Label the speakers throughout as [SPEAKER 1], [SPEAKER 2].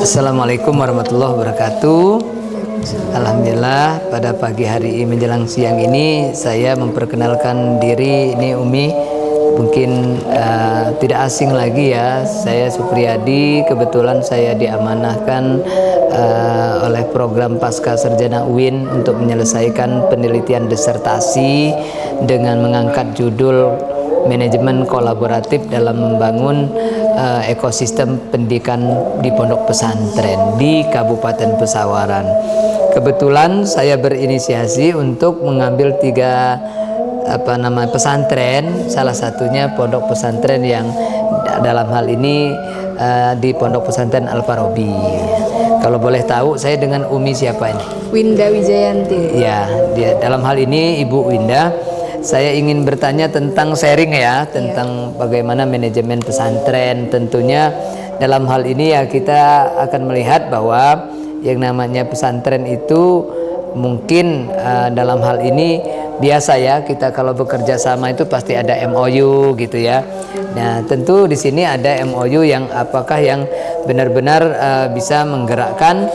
[SPEAKER 1] Assalamualaikum warahmatullahi wabarakatuh. Alhamdulillah pada pagi hari menjelang siang ini saya memperkenalkan diri. Ini Umi mungkin tidak asing lagi ya, saya Supriyadi. Kebetulan saya diamanahkan oleh program Pasca Sarjana UIN untuk menyelesaikan penelitian disertasi dengan mengangkat judul manajemen kolaboratif dalam membangun ekosistem pendidikan di pondok pesantren di Kabupaten Pesawaran. Kebetulan saya berinisiasi untuk mengambil tiga pesantren, salah satunya pondok pesantren yang dalam hal ini di pondok pesantren Al-Farabi. Kalau boleh tahu, saya dengan Umi siapa ini?
[SPEAKER 2] Winda Wijayanti.
[SPEAKER 1] Ya, dalam hal ini Ibu Winda, saya ingin bertanya tentang sharing ya, tentang bagaimana manajemen pesantren. Tentunya dalam hal ini ya kita akan melihat bahwa yang namanya pesantren itu mungkin dalam hal ini biasa ya, kita kalau bekerja sama itu pasti ada MOU gitu ya. Nah, tentu di sini ada MOU yang apakah yang benar-benar bisa menggerakkan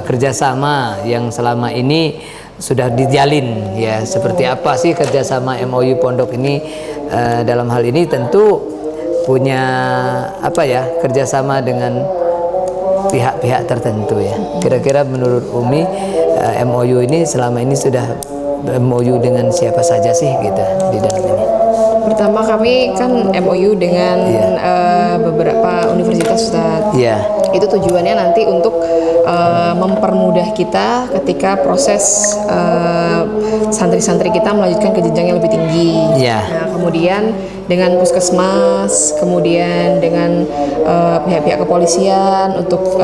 [SPEAKER 1] kerjasama yang selama ini sudah dijalin ya. Seperti apa sih kerjasama MOU pondok ini? Dalam hal ini tentu punya kerjasama dengan pihak-pihak tertentu ya. Kira-kira menurut Umi MOU ini selama ini sudah MOU dengan siapa saja sih gitu di dalam ini?
[SPEAKER 2] Pertama kami kan MOU dengan beberapa universitas, Ustaz. Itu tujuannya nanti untuk mempermudah kita ketika proses santri-santri kita melanjutkan ke jenjang yang lebih tinggi. Nah, kemudian dengan puskesmas, kemudian dengan pihak-pihak kepolisian untuk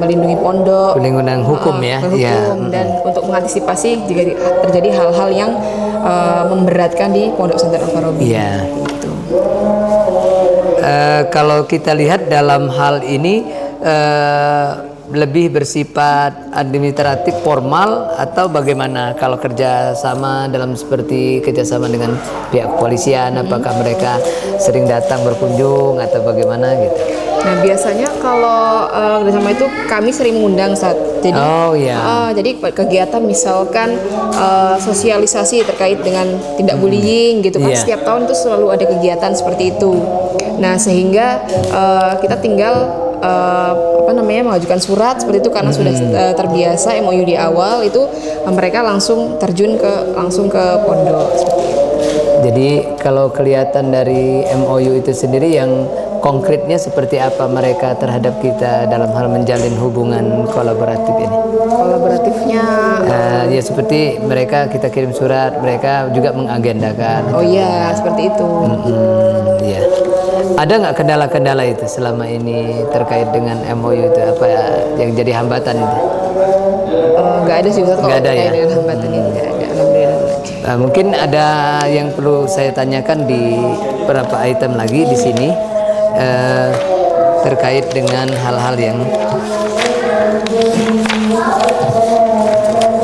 [SPEAKER 2] melindungi pondok,
[SPEAKER 1] pelindungan hukum
[SPEAKER 2] dan untuk mengantisipasi jika terjadi hal-hal yang memberatkan di pondok pesantren Al-Farabi. Gitu.
[SPEAKER 1] Kalau kita lihat dalam hal ini lebih bersifat administratif formal atau bagaimana kalau kerjasama dalam seperti kerjasama dengan pihak kepolisian? Apakah mereka sering datang berkunjung atau bagaimana gitu?
[SPEAKER 2] Nah, biasanya kalau kerjasama itu kami sering mengundang saat jadi kegiatan misalkan sosialisasi terkait dengan tidak bullying gitu kan, setiap tahun itu selalu ada kegiatan seperti itu. Nah, sehingga kita tinggal mengajukan surat seperti itu karena sudah terbiasa MOU di awal itu mereka langsung terjun langsung ke pondok seperti itu.
[SPEAKER 1] Jadi kalau kelihatan dari MOU itu sendiri yang konkretnya seperti apa mereka terhadap kita dalam hal menjalin hubungan kolaboratif ini?
[SPEAKER 2] Kolaboratifnya
[SPEAKER 1] ya seperti mereka kita kirim surat, mereka juga mengagendakan.
[SPEAKER 2] Oh iya, seperti itu.
[SPEAKER 1] Iya. Ada nggak kendala-kendala itu selama ini terkait dengan MOU itu, apa yang jadi hambatan itu?
[SPEAKER 2] Nggak ada sih, Ustaz.
[SPEAKER 1] Nggak ada ya?
[SPEAKER 2] Dengan hambatan ini nggak ada, alhamdulillah.
[SPEAKER 1] Mungkin ada yang perlu saya tanyakan di beberapa item lagi di sini terkait dengan hal-hal yang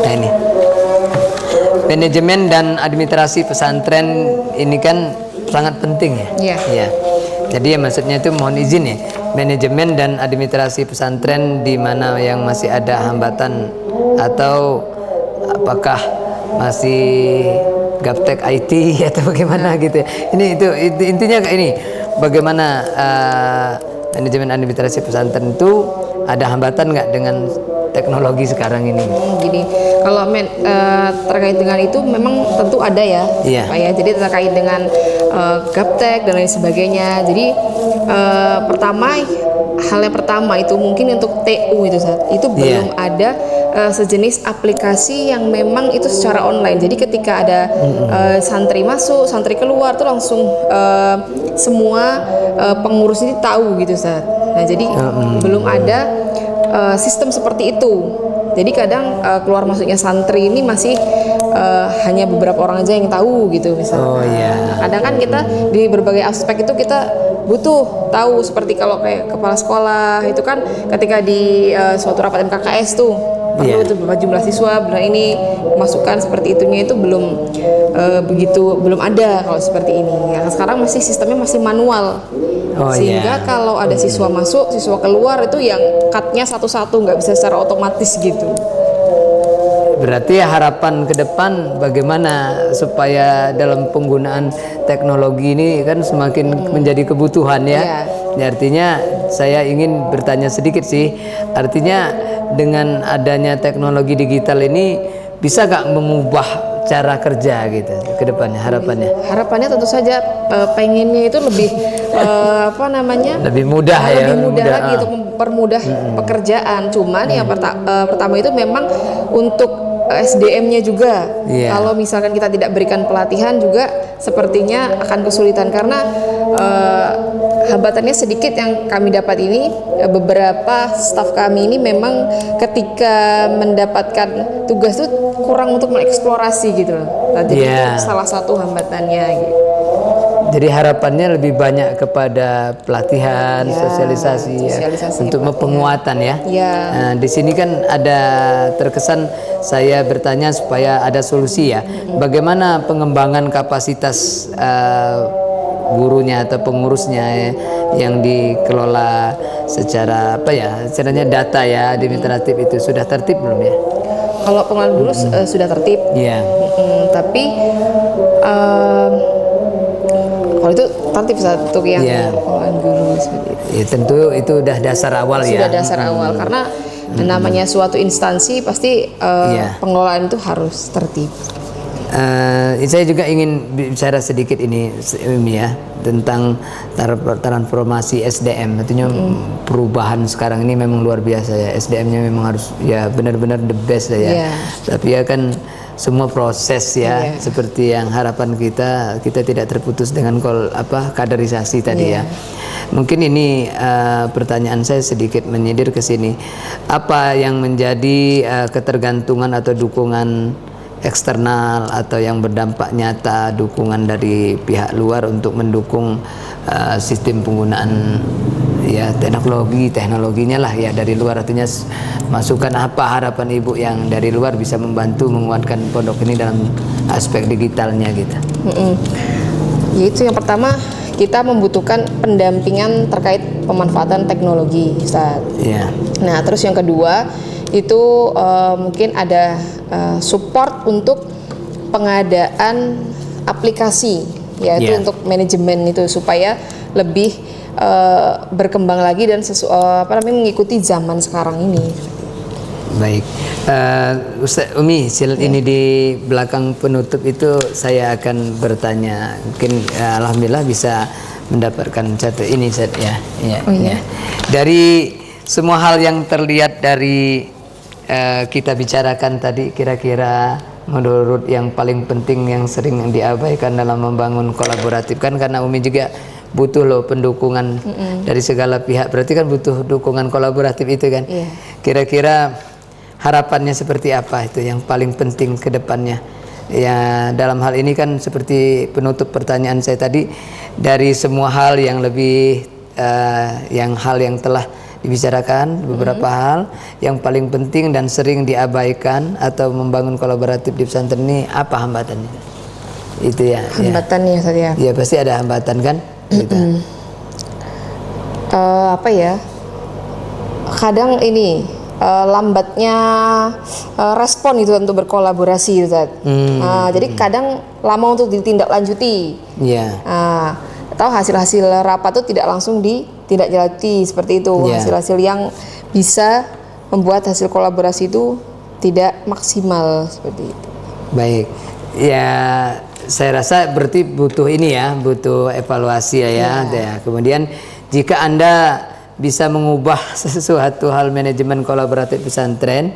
[SPEAKER 1] ini. Manajemen dan administrasi pesantren ini kan sangat penting ya.
[SPEAKER 2] Iya.
[SPEAKER 1] Jadi ya maksudnya itu mohon izin ya, manajemen dan administrasi pesantren di mana yang masih ada hambatan atau apakah masih gaptek IT atau bagaimana gitu ya. Ini itu intinya kayak ini. Bagaimana manajemen administrasi pesantren itu ada hambatan nggak dengan teknologi sekarang ini?
[SPEAKER 2] Gini, kalau terkait dengan itu memang tentu ada ya, Pak ya. Jadi terkait dengan gaptek dan lain sebagainya. Jadi hal yang pertama itu mungkin untuk TU itu belum ada sejenis aplikasi yang memang itu secara online. Jadi ketika ada santri masuk, santri keluar tuh langsung semua pengurus ini tahu gitu, Ustaz. Nah, jadi belum ada sistem seperti itu. Jadi kadang keluar masuknya santri ini masih hanya beberapa orang aja yang tahu gitu misalnya. Kadang kan kita di berbagai aspek itu kita butuh tahu, seperti kalau kayak kepala sekolah itu kan ketika di suatu rapat MKKS tuh perlu itu berapa jumlah siswa, benar ini masukan seperti itunya itu belum ada kalau seperti ini. Ya, sekarang masih sistemnya masih manual.
[SPEAKER 1] Oh,
[SPEAKER 2] sehingga
[SPEAKER 1] iya.
[SPEAKER 2] kalau ada siswa masuk, siswa keluar itu yang cut-nya satu-satu, nggak bisa secara otomatis gitu.
[SPEAKER 1] Berarti harapan ke depan bagaimana supaya dalam penggunaan teknologi ini kan semakin menjadi kebutuhan ya.
[SPEAKER 2] Iya.
[SPEAKER 1] Ya, artinya saya ingin bertanya sedikit sih. Artinya dengan adanya teknologi digital ini bisa gak mengubah cara kerja gitu ke depannya, harapannya?
[SPEAKER 2] Harapannya tentu saja pengennya itu lebih apa namanya?
[SPEAKER 1] Lebih mudah ya.
[SPEAKER 2] Lebih mudah lagi untuk mempermudah pekerjaan. Cuman yang pertama itu memang untuk SDM-nya juga.
[SPEAKER 1] Iya.
[SPEAKER 2] Kalau misalkan kita tidak berikan pelatihan juga sepertinya akan kesulitan karena hambatannya sedikit yang kami dapat ini, beberapa staf kami ini memang ketika mendapatkan tugas itu kurang untuk mengeksplorasi gitu loh. Jadi
[SPEAKER 1] Iya.
[SPEAKER 2] itu salah satu hambatannya gitu.
[SPEAKER 1] Jadi harapannya lebih banyak kepada pelatihan,
[SPEAKER 2] Ya,
[SPEAKER 1] sosialisasi, ya,
[SPEAKER 2] sosialisasi,
[SPEAKER 1] untuk
[SPEAKER 2] pelatihan.
[SPEAKER 1] penguatan ya.
[SPEAKER 2] Ya.
[SPEAKER 1] Nah, di sini kan ada terkesan saya bertanya supaya ada solusi ya. Bagaimana pengembangan kapasitas gurunya atau pengurusnya ya, yang dikelola secara apa ya, istilahnya data ya administratif itu sudah tertib belum ya?
[SPEAKER 2] Kalau pengelolaan guru sudah tertib.
[SPEAKER 1] Iya.
[SPEAKER 2] Tapi kalau itu tertib satu yang
[SPEAKER 1] Iya.
[SPEAKER 2] pengelolaan guru seperti itu.
[SPEAKER 1] Ya, tentu itu udah dasar awal ya.
[SPEAKER 2] Sudah dasar awal karena namanya suatu instansi pasti
[SPEAKER 1] Iya.
[SPEAKER 2] pengelolaan itu harus tertib.
[SPEAKER 1] Saya juga ingin bicara sedikit ini Umi ya tentang transformasi SDM. Artinya perubahan sekarang ini memang luar biasa ya. SDM-nya memang harus ya benar-benar the best ya.
[SPEAKER 2] Iya.
[SPEAKER 1] Tapi ya kan semua proses ya,
[SPEAKER 2] Iya.
[SPEAKER 1] seperti yang harapan kita tidak terputus dengan kaderisasi tadi ya. Mungkin ini pertanyaan saya sedikit menyidir ke sini. Apa yang menjadi ketergantungan atau dukungan eksternal atau yang berdampak nyata dukungan dari pihak luar untuk mendukung sistem penggunaan ya teknologinya lah ya dari luar, artinya masukan apa harapan ibu yang dari luar bisa membantu menguatkan pondok ini dalam aspek digitalnya gitu.
[SPEAKER 2] Yaitu yang pertama kita membutuhkan pendampingan terkait pemanfaatan teknologi, Ustaz.
[SPEAKER 1] Ya.
[SPEAKER 2] Nah, terus yang kedua itu mungkin ada support untuk pengadaan aplikasi, yaitu
[SPEAKER 1] Yeah.
[SPEAKER 2] untuk manajemen itu supaya lebih berkembang lagi dan mengikuti zaman sekarang ini.
[SPEAKER 1] Baik, Ustaz Umi, ini di belakang penutup itu saya akan bertanya. Mungkin alhamdulillah bisa mendapatkan satu ini Ustaz ya.
[SPEAKER 2] Oh, iya.
[SPEAKER 1] Dari semua hal yang terlihat dari kita bicarakan tadi, kira-kira menurut yang paling penting yang sering diabaikan dalam membangun kolaboratif kan, karena Umi juga butuh loh pendukungan dari segala pihak, berarti kan butuh dukungan kolaboratif itu kan.
[SPEAKER 2] Iya.
[SPEAKER 1] Kira-kira harapannya seperti apa itu yang paling penting ke depannya ya, dalam hal ini kan seperti penutup pertanyaan saya tadi, dari semua hal yang lebih hal yang telah dibicarakan, beberapa hal yang paling penting dan sering diabaikan atau membangun kolaboratif di pesantren ini, apa hambatannya itu ya?
[SPEAKER 2] Hambatannya Ustaz ya.
[SPEAKER 1] Ya pasti ada hambatan kan gitu.
[SPEAKER 2] Apa ya? Kadang ini lambatnya respon itu untuk berkolaborasi, Ustaz. Jadi kadang lama untuk ditindaklanjuti.
[SPEAKER 1] Iya.
[SPEAKER 2] Atau hasil-hasil rapat itu tidak langsung ditindaklanjuti seperti itu.
[SPEAKER 1] Yeah.
[SPEAKER 2] Hasil-hasil yang bisa membuat hasil kolaborasi itu tidak maksimal seperti itu.
[SPEAKER 1] Baik, ya saya rasa berarti butuh ini ya, butuh evaluasi ya. Kemudian jika Anda bisa mengubah sesuatu hal manajemen kolaboratif pesantren,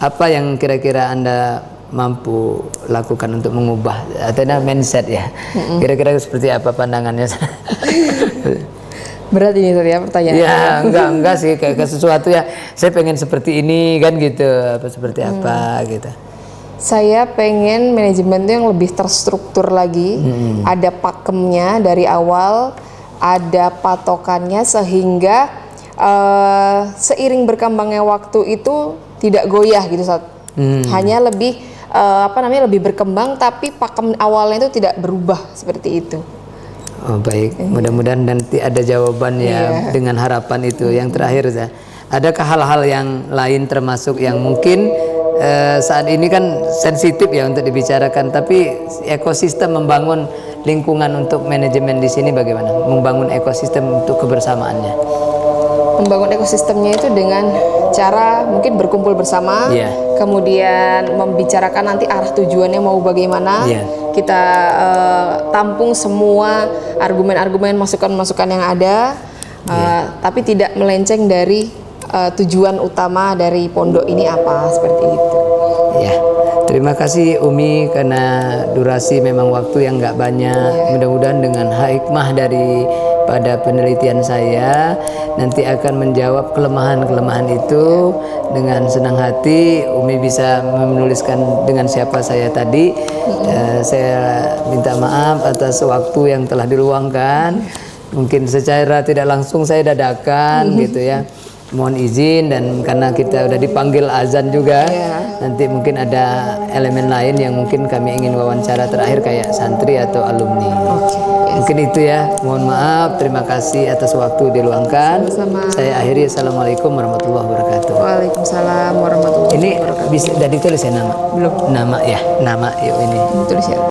[SPEAKER 1] apa yang kira-kira Anda mampu lakukan untuk mengubah atau mindset ya? Kira-kira seperti apa pandangannya?
[SPEAKER 2] Berat ini Ustaz ya pertanyaan.
[SPEAKER 1] Ya enggak sih, kayak sesuatu ya, saya pengen seperti ini kan gitu, apa seperti apa gitu.
[SPEAKER 2] Saya pengen manajemen itu yang lebih terstruktur lagi, ada pakemnya dari awal, ada patokannya sehingga seiring berkembangnya waktu itu tidak goyah gitu Ustaz. Hanya lebih lebih berkembang tapi pakem awalnya itu tidak berubah seperti itu.
[SPEAKER 1] Oh, baik, mudah-mudahan nanti ada jawaban ya dengan harapan itu. Yang terakhir, Zah, adakah hal-hal yang lain termasuk yang mungkin saat ini kan sensitif ya untuk dibicarakan, tapi ekosistem membangun lingkungan untuk manajemen di sini bagaimana? Membangun ekosistem untuk kebersamaannya.
[SPEAKER 2] Membangun ekosistemnya itu dengan cara mungkin berkumpul bersama, kemudian membicarakan nanti arah tujuannya mau bagaimana. Kita tampung semua argumen-argumen, masukan-masukan yang ada, tapi tidak melenceng dari tujuan utama dari pondok ini apa, seperti itu.
[SPEAKER 1] Ya, terima kasih Umi karena durasi memang waktu yang nggak banyak. Mudah-mudahan dengan hikmah pada penelitian saya nanti akan menjawab kelemahan-kelemahan itu. Dengan senang hati Umi bisa menuliskan dengan siapa saya tadi. Saya minta maaf atas waktu yang telah diluangkan. Mungkin secara tidak langsung saya dadakan gitu ya. Mohon izin, dan karena kita udah dipanggil azan juga, nanti mungkin ada elemen lain yang mungkin kami ingin wawancara terakhir kayak santri atau alumni. Mungkin itu ya. Mohon maaf, terima kasih atas waktu diluangkan.
[SPEAKER 2] Sama-sama.
[SPEAKER 1] Saya akhiri. Assalamualaikum warahmatullahi wabarakatuh.
[SPEAKER 2] Waalaikumsalam warahmatullahi wabarakatuh.
[SPEAKER 1] Ini bisa udah ditulis ya nama?
[SPEAKER 2] Belum.
[SPEAKER 1] Nama ya, nama yuk ini.
[SPEAKER 2] Tulis ya.